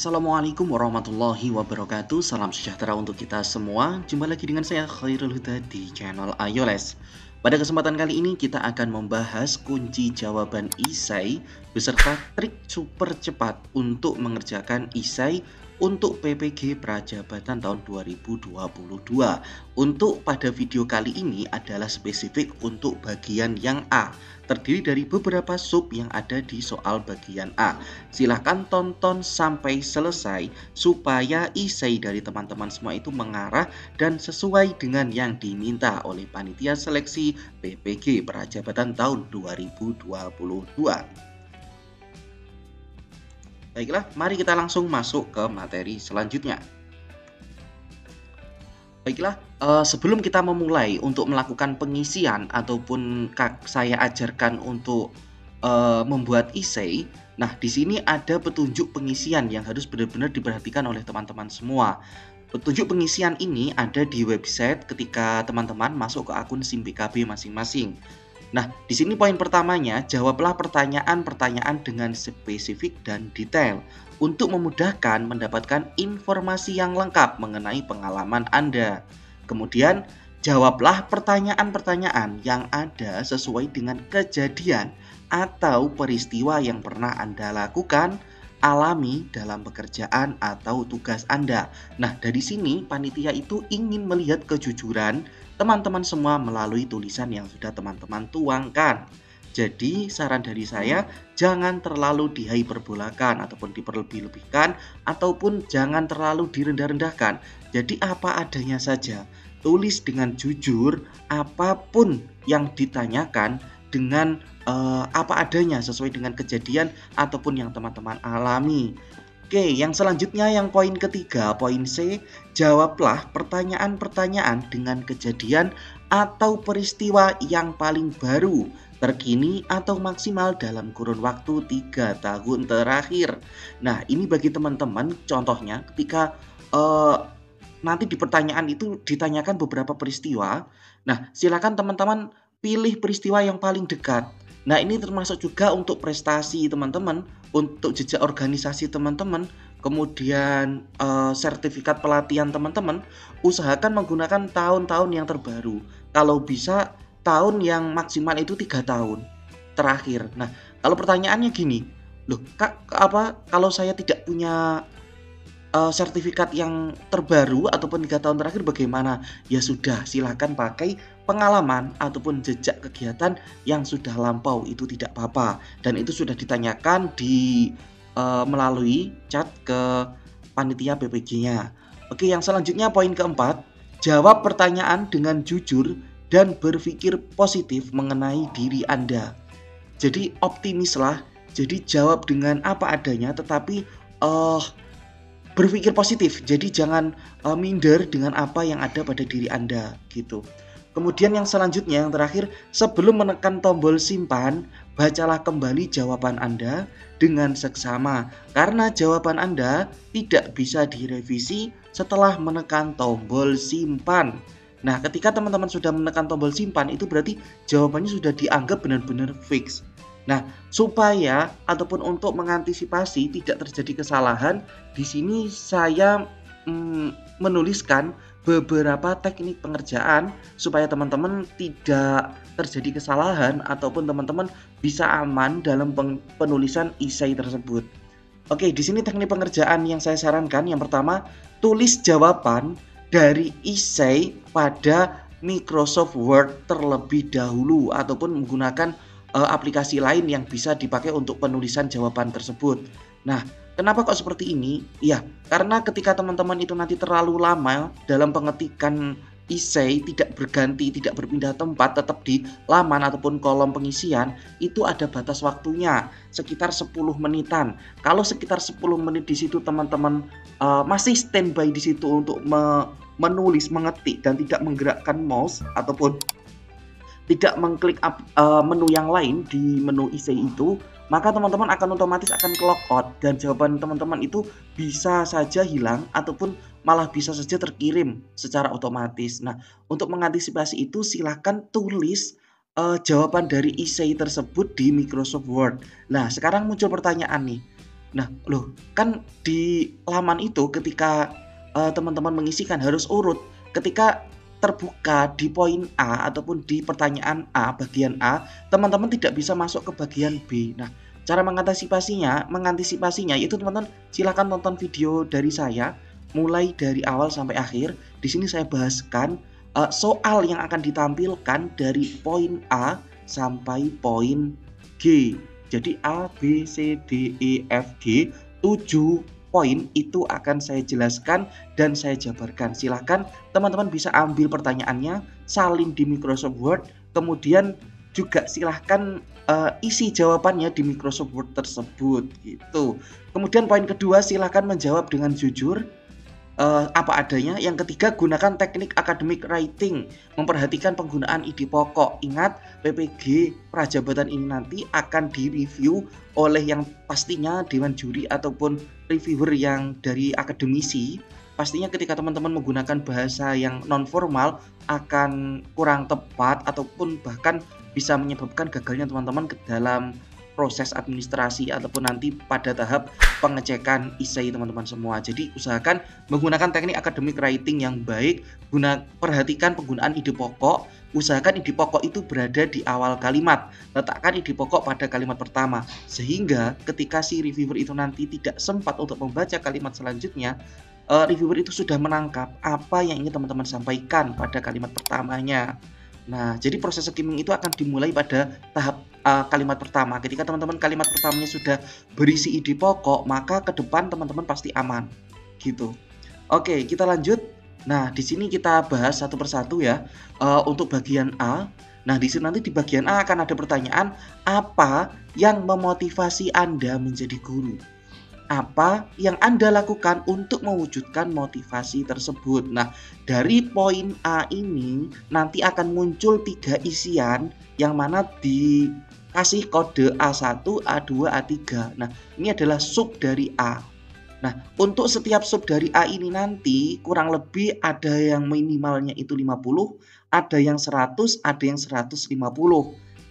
Assalamualaikum warahmatullahi wabarakatuh. Salam sejahtera untuk kita semua. Jumpa lagi dengan saya Khairul Huda di channel Ayo Les. Pada kesempatan kali ini kita akan membahas kunci jawaban isai beserta trik super cepat untuk mengerjakan isai untuk PPG Prajabatan tahun 2022. Untuk pada video kali ini adalah spesifik untuk bagian yang A, terdiri dari beberapa sub yang ada di soal bagian A. Silahkan tonton sampai selesai supaya isai dari teman-teman semua itu mengarah dan sesuai dengan yang diminta oleh panitia seleksi PPG Prajabatan tahun 2022. Baiklah, mari kita langsung masuk ke materi selanjutnya. Baiklah, sebelum kita memulai untuk melakukan pengisian ataupun saya ajarkan untuk membuat isai, nah di sini ada petunjuk pengisian yang harus benar-benar diperhatikan oleh teman-teman semua. Petunjuk pengisian ini ada di website ketika teman-teman masuk ke akun SIM BKB masing-masing. Nah, di sini poin pertamanya, jawablah pertanyaan-pertanyaan dengan spesifik dan detail untuk memudahkan mendapatkan informasi yang lengkap mengenai pengalaman Anda. Kemudian, jawablah pertanyaan-pertanyaan yang ada sesuai dengan kejadian atau peristiwa yang pernah Anda lakukan, alami dalam pekerjaan atau tugas Anda. Nah, dari sini panitia itu ingin melihat kejujuran teman-teman semua melalui tulisan yang sudah teman-teman tuangkan. Jadi saran dari saya, jangan terlalu dihiperbolakan ataupun diperlebih-lebihkan ataupun jangan terlalu direndah-rendahkan. Jadi apa adanya saja. Tulis dengan jujur apapun yang ditanyakan dengan apa adanya sesuai dengan kejadian ataupun yang teman-teman alami. Oke, yang selanjutnya yang poin ketiga, poin C, jawablah pertanyaan-pertanyaan dengan kejadian atau peristiwa yang paling baru, terkini atau maksimal dalam kurun waktu 3 tahun terakhir. Nah, ini bagi teman-teman contohnya ketika nanti di pertanyaan itu ditanyakan beberapa peristiwa. Nah, silakan teman-teman pilih peristiwa yang paling dekat. Nah, ini termasuk juga untuk prestasi teman-teman, untuk jejak organisasi teman-teman, kemudian sertifikat pelatihan teman-teman. Usahakan menggunakan tahun-tahun yang terbaru. Kalau bisa tahun yang maksimal itu 3 tahun terakhir. Nah, kalau pertanyaannya gini, loh Kak, kalau saya tidak punya sertifikat yang terbaru ataupun 3 tahun terakhir bagaimana? Ya sudah, silakan pakai pengalaman ataupun jejak kegiatan yang sudah lampau, itu tidak apa-apa. Dan itu sudah ditanyakan di melalui chat ke panitia PPG-nya. Oke, yang selanjutnya poin keempat, jawab pertanyaan dengan jujur dan berpikir positif mengenai diri Anda. Jadi optimislah, jadi jawab dengan apa adanya tetapi berpikir positif, jadi jangan minder dengan apa yang ada pada diri Anda gitu. Kemudian yang selanjutnya, yang terakhir, sebelum menekan tombol simpan, bacalah kembali jawaban Anda dengan seksama, karena jawaban Anda tidak bisa direvisi setelah menekan tombol simpan. Nah, ketika teman-teman sudah menekan tombol simpan, itu berarti jawabannya sudah dianggap benar-benar fix. Nah, supaya ataupun untuk mengantisipasi tidak terjadi kesalahan, di sini saya menuliskan beberapa teknik pengerjaan supaya teman-teman tidak terjadi kesalahan ataupun teman-teman bisa aman dalam penulisan isai tersebut. Oke, di sini teknik pengerjaan yang saya sarankan, yang pertama, tulis jawaban dari isai pada Microsoft Word terlebih dahulu ataupun menggunakan aplikasi lain yang bisa dipakai untuk penulisan jawaban tersebut. Nah, kenapa kok seperti ini? Ya, karena ketika teman-teman itu nanti terlalu lama dalam pengetikan isai, tidak berganti, tidak berpindah tempat, tetap di laman ataupun kolom pengisian, itu ada batas waktunya, sekitar 10 menitan. Kalau sekitar 10 menit di situ teman-teman masih standby di situ untuk menulis, mengetik, dan tidak menggerakkan mouse ataupun tidak mengklik menu yang lain di menu isai itu, maka teman-teman akan otomatis akan clock out dan jawaban teman-teman itu bisa saja hilang ataupun malah bisa saja terkirim secara otomatis. Nah, untuk mengantisipasi itu silahkan tulis jawaban dari isai tersebut di Microsoft Word. Nah, sekarang muncul pertanyaan nih. Nah, loh, kan di laman itu ketika teman-teman mengisikan harus urut. Ketika terbuka di poin A ataupun di pertanyaan A, bagian A, teman-teman tidak bisa masuk ke bagian B. Nah, cara mengantisipasinya itu teman-teman silakan tonton video dari saya mulai dari awal sampai akhir. Di sini saya bahaskan soal yang akan ditampilkan dari poin A sampai poin G. Jadi A, B, C, D, E, F, G, 7 poin itu akan saya jelaskan dan saya jabarkan. Silahkan teman-teman bisa ambil pertanyaannya, salin di Microsoft Word, kemudian juga silahkan isi jawabannya di Microsoft Word tersebut gitu. Kemudian poin kedua, silahkan menjawab dengan jujur, apa adanya. Yang ketiga, gunakan teknik academic writing, memperhatikan penggunaan ide pokok. Ingat, PPG Prajabatan ini nanti akan direview oleh yang pastinya dewan juri ataupun reviewer yang dari akademisi. Pastinya ketika teman-teman menggunakan bahasa yang non formal akan kurang tepat ataupun bahkan bisa menyebabkan gagalnya teman-teman ke dalam proses administrasi ataupun nanti pada tahap pengecekan essay teman-teman semua. Jadi usahakan menggunakan teknik academic writing yang baik, perhatikan penggunaan ide pokok, usahakan ide pokok itu berada di awal kalimat, letakkan ide pokok pada kalimat pertama, sehingga ketika si reviewer itu nanti tidak sempat untuk membaca kalimat selanjutnya, reviewer itu sudah menangkap apa yang ingin teman-teman sampaikan pada kalimat pertamanya. Nah, jadi proses skimming itu akan dimulai pada tahap kalimat pertama. Ketika teman-teman kalimat pertamanya sudah berisi ide pokok, maka ke depan teman-teman pasti aman. Gitu. Oke, kita lanjut. Nah, di sini kita bahas satu persatu ya. Untuk bagian A. Nah, di sini nanti di bagian A akan ada pertanyaan, apa yang memotivasi Anda menjadi guru? Apa yang Anda lakukan untuk mewujudkan motivasi tersebut? Nah, dari poin A ini nanti akan muncul 3 isian yang mana dikasih kode A1, A2, A3. Nah, ini adalah sub dari A. Nah, untuk setiap sub dari A ini nanti kurang lebih ada yang minimalnya itu 50, ada yang 100, ada yang 150.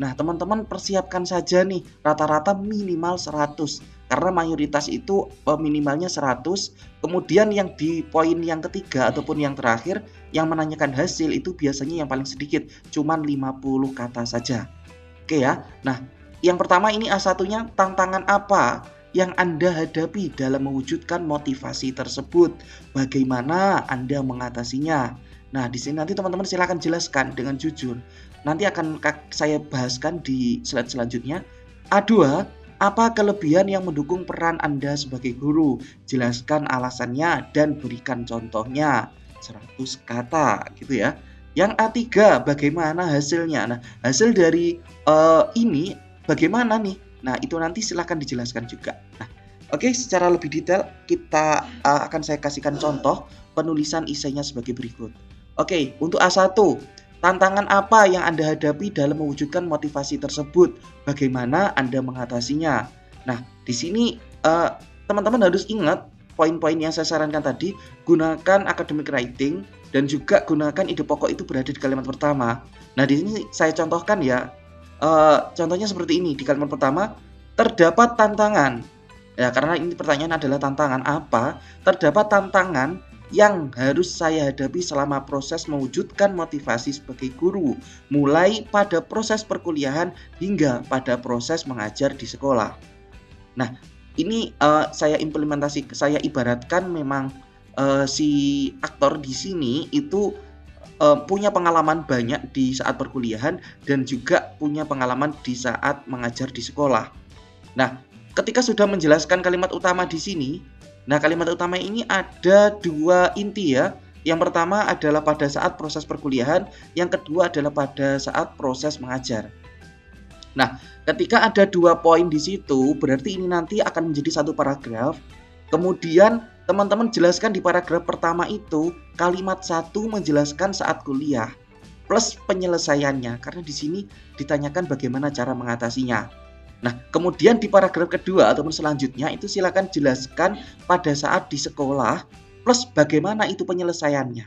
Nah, teman-teman persiapkan saja nih rata-rata minimal 100 karena mayoritas itu minimalnya 100. Kemudian yang di poin yang ketiga ataupun yang terakhir yang menanyakan hasil itu biasanya yang paling sedikit, cuman 50 kata saja. Oke ya. Nah, yang pertama ini A1-nya, tantangan apa yang Anda hadapi dalam mewujudkan motivasi tersebut? Bagaimana Anda mengatasinya? Nah, di sini nanti teman-teman silakan jelaskan dengan jujur. Nanti akan saya bahaskan di slide selanjutnya. A2, apa kelebihan yang mendukung peran Anda sebagai guru? Jelaskan alasannya dan berikan contohnya. 100 kata gitu ya. Yang A3, bagaimana hasilnya? Nah, hasil dari ini bagaimana nih? Nah, itu nanti silahkan dijelaskan juga. Nah, oke, secara lebih detail kita akan saya kasihkan contoh penulisan esainya sebagai berikut. Oke, untuk A1, tantangan apa yang Anda hadapi dalam mewujudkan motivasi tersebut? Bagaimana Anda mengatasinya? Nah, di sini teman-teman harus ingat poin-poin yang saya sarankan tadi, gunakan academic writing dan juga gunakan ide pokok itu berada di kalimat pertama. Nah, di sini saya contohkan ya. Contohnya seperti ini. Di kalimat pertama, terdapat tantangan. Ya, karena ini pertanyaan adalah tantangan apa? Terdapat tantangan yang harus saya hadapi selama proses mewujudkan motivasi sebagai guru, mulai pada proses perkuliahan hingga pada proses mengajar di sekolah. Nah, ini saya ibaratkan memang si aktor di sini itu punya pengalaman banyak di saat perkuliahan dan juga punya pengalaman di saat mengajar di sekolah. Nah, ketika sudah menjelaskan kalimat utama di sini, nah kalimat utama ini ada 2 inti ya. Yang pertama adalah pada saat proses perkuliahan, yang kedua adalah pada saat proses mengajar. Nah, ketika ada 2 poin di situ, berarti ini nanti akan menjadi satu paragraf. Kemudian teman-teman jelaskan di paragraf pertama itu kalimat 1 menjelaskan saat kuliah plus penyelesaiannya, karena di sini ditanyakan bagaimana cara mengatasinya. Nah, kemudian di paragraf kedua ataupun selanjutnya itu silakan jelaskan pada saat di sekolah plus bagaimana itu penyelesaiannya.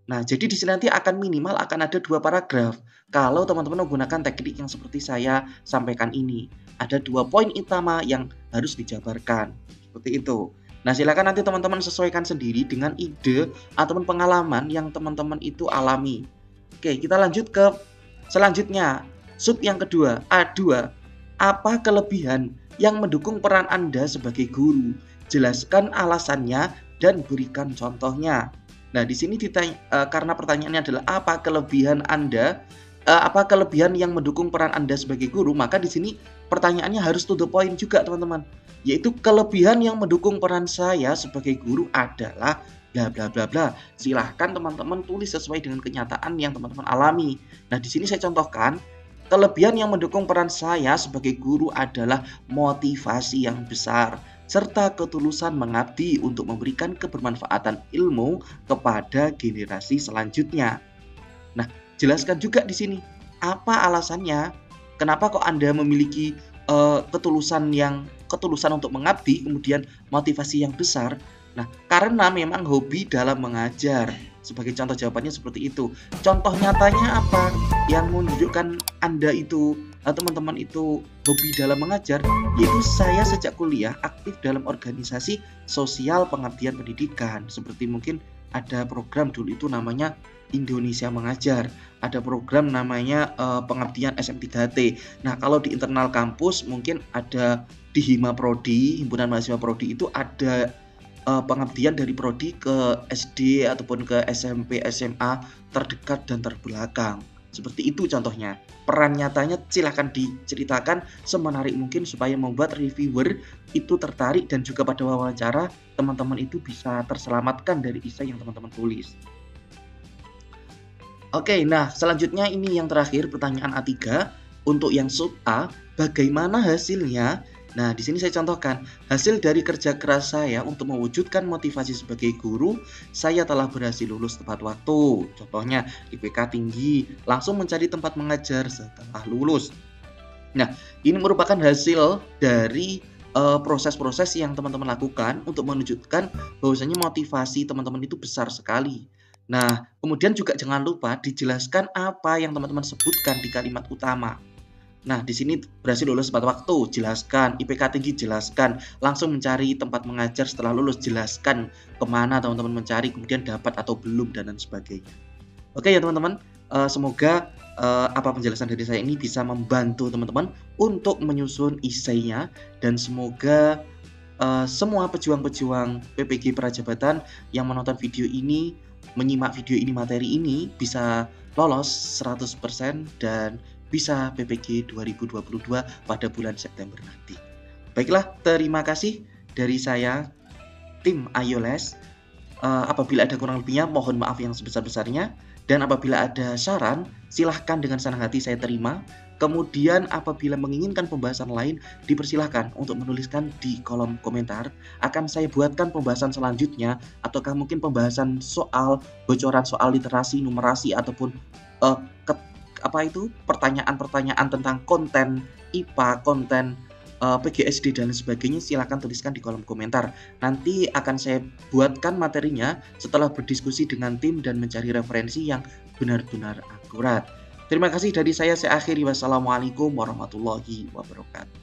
Nah, jadi di sini nanti akan minimal akan ada 2 paragraf kalau teman-teman menggunakan teknik yang seperti saya sampaikan ini. ada 2 poin utama yang harus dijabarkan. Seperti itu. Nah, silakan nanti teman-teman sesuaikan sendiri dengan ide ataupun pengalaman yang teman-teman itu alami. Oke, kita lanjut ke selanjutnya. Sub yang kedua, A2. Apa kelebihan yang mendukung peran Anda sebagai guru? Jelaskan alasannya dan berikan contohnya. Nah, di sini karena pertanyaannya adalah apa kelebihan Anda, apa kelebihan yang mendukung peran Anda sebagai guru, maka di sini pertanyaannya harus to the point juga, teman-teman. Yaitu kelebihan yang mendukung peran saya sebagai guru adalah bla bla bla bla. Silahkan teman-teman tulis sesuai dengan kenyataan yang teman-teman alami. Nah, di sini saya contohkan, kelebihan yang mendukung peran saya sebagai guru adalah motivasi yang besar serta ketulusan mengabdi untuk memberikan kebermanfaatan ilmu kepada generasi selanjutnya. Nah, jelaskan juga di sini apa alasannya, kenapa kok Anda memiliki ketulusan untuk mengabdi, kemudian motivasi yang besar. Nah, karena memang hobi dalam mengajar. Sebagai contoh jawabannya seperti itu. Contoh nyatanya apa yang menunjukkan Anda itu, teman-teman itu hobi dalam mengajar? Yaitu saya sejak kuliah aktif dalam organisasi sosial pengabdian pendidikan. Seperti mungkin ada program dulu itu namanya Indonesia Mengajar, ada program namanya pengabdian SM3T. Nah, kalau di internal kampus mungkin ada di Hima Prodi, Himpunan Mahasiswa Prodi itu ada pengabdian dari prodi ke SD ataupun ke SMP, SMA terdekat dan terbelakang. Seperti itu contohnya. Peran nyatanya silahkan diceritakan semenarik mungkin supaya membuat reviewer itu tertarik dan juga pada wawancara teman-teman itu bisa terselamatkan dari esai yang teman-teman tulis. Oke, nah selanjutnya ini yang terakhir pertanyaan A3 untuk yang sub A, bagaimana hasilnya? Nah, di sini saya contohkan, hasil dari kerja keras saya untuk mewujudkan motivasi sebagai guru, saya telah berhasil lulus tepat waktu. Contohnya, IPK tinggi, langsung mencari tempat mengajar setelah lulus. Nah, ini merupakan hasil dari proses-proses yang teman-teman lakukan untuk menunjukkan bahwasanya motivasi teman-teman itu besar sekali. Nah, kemudian juga jangan lupa dijelaskan apa yang teman-teman sebutkan di kalimat utama. Nah, di sini berhasil lulus tepat waktu, jelaskan. IPK tinggi, jelaskan. Langsung mencari tempat mengajar setelah lulus, jelaskan kemana teman-teman mencari, kemudian dapat atau belum, dan lain sebagainya. Oke ya teman-teman, semoga apa penjelasan dari saya ini bisa membantu teman-teman untuk menyusun esainya, dan semoga semua pejuang-pejuang PPG Prajabatan yang menonton video ini, menyimak video ini, materi ini, bisa lolos 100% dan bisa PPG 2022 pada bulan September nanti. Baiklah, terima kasih dari saya, tim Ayoles. Apabila ada kurang lebihnya, mohon maaf yang sebesar-besarnya. Dan apabila ada saran, silahkan dengan senang hati saya terima. Kemudian apabila menginginkan pembahasan lain, dipersilahkan untuk menuliskan di kolom komentar. Akan saya buatkan pembahasan selanjutnya, ataukah mungkin pembahasan soal, bocoran soal literasi, numerasi, ataupun pertanyaan-pertanyaan tentang konten IPA, konten PGSD dan sebagainya, silahkan tuliskan di kolom komentar. Nanti akan saya buatkan materinya setelah berdiskusi dengan tim dan mencari referensi yang benar-benar akurat. Terima kasih dari saya akhiri. Wassalamualaikum warahmatullahi wabarakatuh.